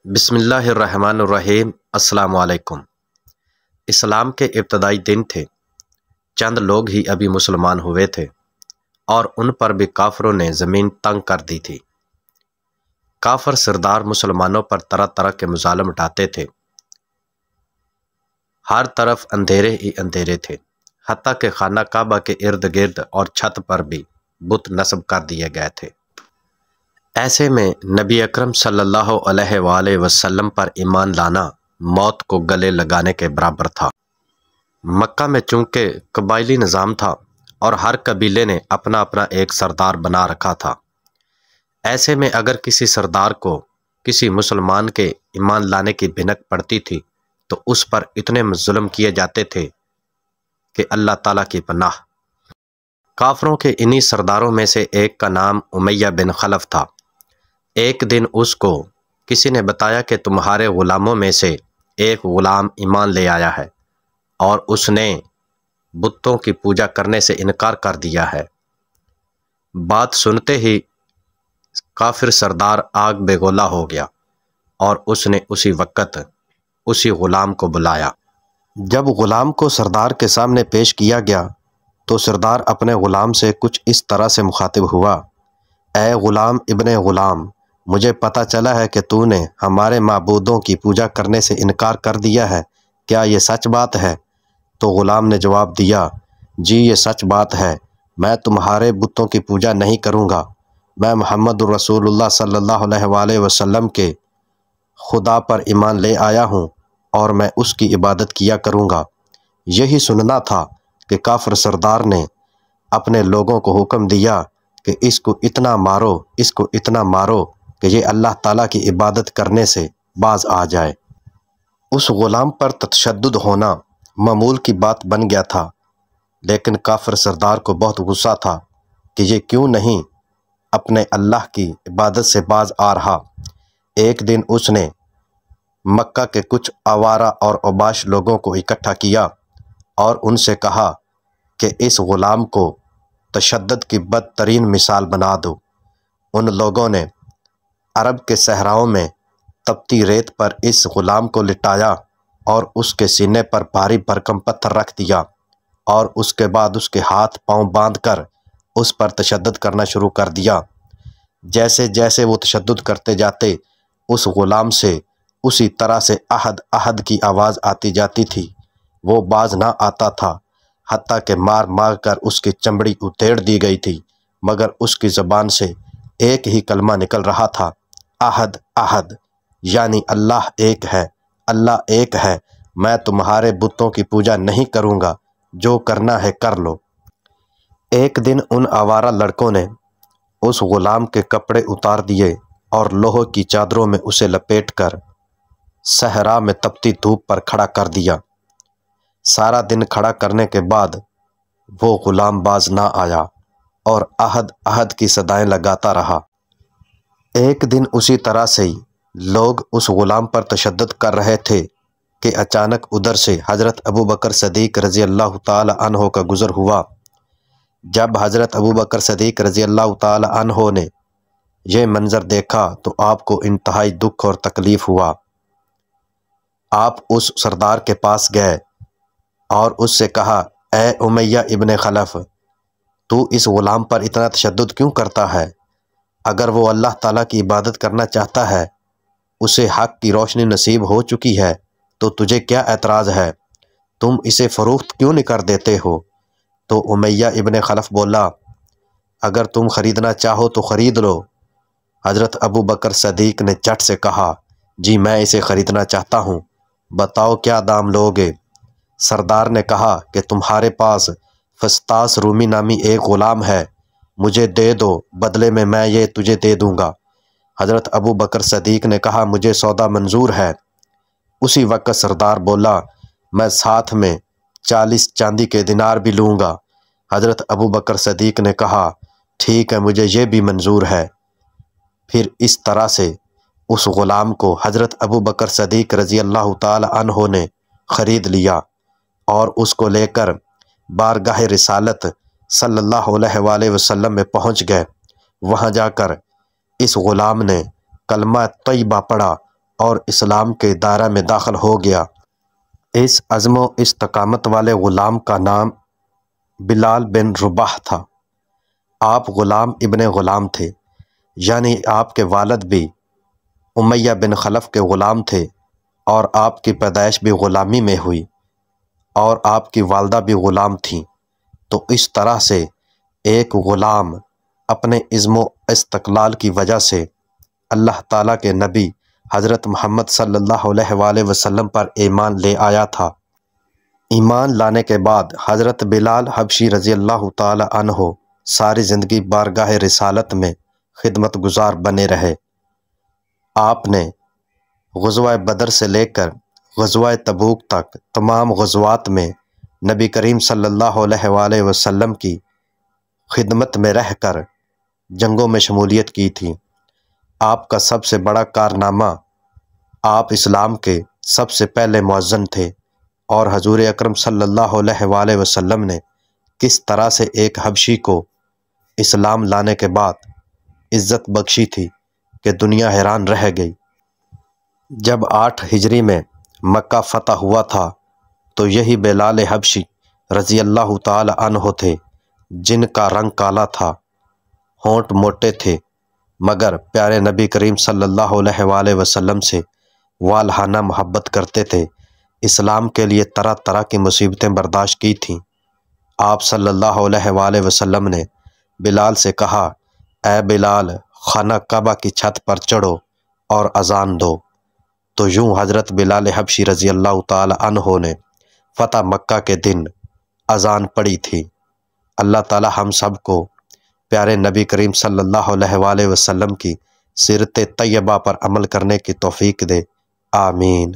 بسم اللہ الرحمن الرحیم۔ السلام علیکم۔ اسلام کے ابتدائی دن تھے، چند لوگ ہی ابھی مسلمان ہوئے تھے اور ان پر بھی کافروں نے زمین تنگ کر دی تھی۔ کافر سردار مسلمانوں پر طرح طرح کے مظالم ڈھاتے تھے۔ ہر طرف اندھیرے ہی اندھیرے تھے، حتیٰ کہ خانہ کعبہ کے ارد گرد اور چھت پر بھی بت نصب کر دیے گئے تھے۔ ایسے میں نبی اکرم صلی اللہ علیہ وآلہ وسلم پر ایمان لانا موت کو گلے لگانے کے برابر تھا۔ مکہ میں چونکہ قبائلی نظام تھا اور ہر قبیلے نے اپنا اپنا ایک سردار بنا رکھا تھا، ایسے میں اگر کسی سردار کو کسی مسلمان کے ایمان لانے کی بھنک پڑتی تھی تو اس پر اتنے ظلم کیے جاتے تھے کہ اللہ تعالیٰ کی پناہ۔ کافروں کے انہی سرداروں میں سے ایک کا نام امیہ بن خلف تھا۔ ایک دن اس کو کسی نے بتایا کہ تمہارے غلاموں میں سے ایک غلام ایمان لے آیا ہے اور اس نے بتوں کی پوجا کرنے سے انکار کر دیا ہے۔ بات سنتے ہی کافر سردار آگ بے گولہ ہو گیا اور اس نے اسی وقت اسی غلام کو بلایا۔ جب غلام کو سردار کے سامنے پیش کیا گیا تو سردار اپنے غلام سے کچھ اس طرح سے مخاطب ہوا: اے غلام ابن غلام، مجھے پتہ چلا ہے کہ تو نے ہمارے معبودوں کی پوجا کرنے سے انکار کر دیا ہے، کیا یہ سچ بات ہے؟ تو غلام نے جواب دیا: جی یہ سچ بات ہے، میں تمہارے بتوں کی پوجا نہیں کروں گا، میں محمد رسول اللہ صلی اللہ علیہ وآلہ وسلم کے خدا پر ایمان لے آیا ہوں اور میں اس کی عبادت کیا کروں گا۔ یہی سننا تھا کہ کافر سردار نے اپنے لوگوں کو حکم دیا کہ اس کو اتنا مارو، اس کو اتنا مارو کہ یہ اللہ تعالیٰ کی عبادت کرنے سے باز آ جائے۔ اس غلام پر تشدد ہونا معمول کی بات بن گیا تھا، لیکن کافر سردار کو بہت غصہ تھا کہ یہ کیوں نہیں اپنے اللہ کی عبادت سے باز آ رہا۔ ایک دن اس نے مکہ کے کچھ آوارہ اور اوباش لوگوں کو اکٹھا کیا اور ان سے کہا کہ اس غلام کو تشدد کی بدترین مثال بنا دو۔ ان لوگوں نے عرب کے صحراؤں میں تپتی ریت پر اس غلام کو لٹایا اور اس کے سینے پر بھاری بھرکم پتھر رکھ دیا اور اس کے بعد اس کے ہاتھ پاؤں باندھ کر اس پر تشدد کرنا شروع کر دیا۔ جیسے جیسے وہ تشدد کرتے جاتے اس غلام سے اسی طرح سے احد احد کی آواز آتی جاتی تھی، وہ باز نہ آتا تھا، حتیٰ کہ مار مار کر اس کی چمڑی ادھیڑ دی گئی تھی، مگر اس کی زبان سے ایک ہی کلمہ نکل رہا تھا: احد احد، یعنی اللہ ایک ہے، اللہ ایک ہے، میں تمہارے بتوں کی پوجا نہیں کروں گا، جو کرنا ہے کر لو۔ ایک دن ان آوارہ لڑکوں نے اس غلام کے کپڑے اتار دیے اور لوہے کی چادروں میں اسے لپیٹ کر صحرا میں تپتی دھوپ پر کھڑا کر دیا۔ سارا دن کھڑا کرنے کے بعد وہ غلام باز نہ آیا اور احد احد کی صدائیں لگاتا رہا۔ ایک دن اسی طرح سے ہی لوگ اس غلام پر تشدد کر رہے تھے کہ اچانک ادھر سے حضرت ابوبکر صدیق رضی اللہ تعالی عنہ کا گزر ہوا۔ جب حضرت ابوبکر صدیق رضی اللہ تعالی عنہ نے یہ منظر دیکھا تو آپ کو انتہائی دکھ اور تکلیف ہوا۔ آپ اس سردار کے پاس گئے اور اس سے کہا: اے امیہ ابن خلف، تو اس غلام پر اتنا تشدد کیوں کرتا ہے؟ اگر وہ اللہ تعالیٰ کی عبادت کرنا چاہتا ہے، اسے حق کی روشنی نصیب ہو چکی ہے، تو تجھے کیا اعتراض ہے؟ تم اسے فروخت کیوں نہیں کر دیتے ہو؟ تو امیہ ابن خلف بولا: اگر تم خریدنا چاہو تو خرید لو۔ حضرت ابوبکر صدیق نے جھٹ سے کہا: جی میں اسے خریدنا چاہتا ہوں، بتاؤ کیا دام لوگے؟ سردار نے کہا کہ تمہارے پاس فسطاس رومی نامی ایک غلام ہے، مجھے دے دو، بدلے میں یہ تجھے دے دوں گا۔ حضرت ابوبکر صدیق نے کہا: مجھے سودا منظور ہے۔ اسی وقت سردار بولا: میں ساتھ میں 40 چاندی کے دینار بھی لوں گا۔ حضرت ابوبکر صدیق نے کہا: ٹھیک ہے، مجھے یہ بھی منظور ہے۔ پھر اس طرح سے اس غلام کو حضرت ابوبکر صدیق رضی اللہ تعالی عنہ نے خرید لیا اور اس کو لے کر بارگاہ رسالت صلی اللہ علیہ وآلہ وسلم میں پہنچ گئے۔ وہاں جا کر اس غلام نے کلمہ طیبہ پڑھا اور اسلام کے دائرہ میں داخل ہو گیا۔ اس عزم و استقامت والے غلام کا نام بلال بن رباح تھا۔ آپ غلام ابن غلام تھے، یعنی آپ کے والد بھی امیہ بن خلف کے غلام تھے، اور آپ کی پیدائش بھی غلامی میں ہوئی، اور آپ کی والدہ بھی غلام تھیں۔ تو اس طرح سے ایک غلام اپنے عزم و استقلال کی وجہ سے اللہ تعالیٰ کے نبی حضرت محمد صلی اللہ علیہ وآلہ وسلم پر ایمان لے آیا تھا۔ ایمان لانے کے بعد حضرت بلال حبشی رضی اللہ تعالی عنہ ساری زندگی بارگاہ رسالت میں خدمت گزار بنے رہے۔ آپ نے غزوہ بدر سے لے کر غزوہ تبوک تک تمام غزوات میں نبی کریم صلی اللہ علیہ وآلہ وسلم کی خدمت میں رہ کر جنگوں میں شمولیت کی تھی۔ آپ کا سب سے بڑا کارنامہ، آپ اسلام کے سب سے پہلے مؤذن تھے، اور حضور اکرم صلی اللہ علیہ وآلہ وسلم نے کس طرح سے ایک حبشی کو اسلام لانے کے بعد عزت بخشی تھی کہ دنیا حیران رہ گئی۔ جب 8 ہجری میں مکہ فتح ہوا تھا تو یہی بلال حبشی رضی اللہ تعالی عنہ تھے جن کا رنگ کالا تھا، ہونٹ موٹے تھے، مگر پیارے نبی کریم صلی اللہ علیہ وآلہ وسلم سے والہانہ محبت کرتے تھے۔ اسلام کے لیے طرح طرح کی مصیبتیں برداشت کی تھیں۔ آپ صلی اللہ علیہ وآلہ وسلم نے بلال سے کہا، اے بلال، خانہ کعبہ کی چھت پر چڑھو اور اذان دو۔ تو یوں حضرت بلال حبشی رضی اللہ تعالی عنہ نے فتح مکہ کے دن اذان پڑھی تھی۔ اللہ تعالی ہم سب کو پیارے نبی کریم صلی اللہ علیہ وآلہ وسلم کی سیرت طیبہ پر عمل کرنے کی توفیق دے، آمین۔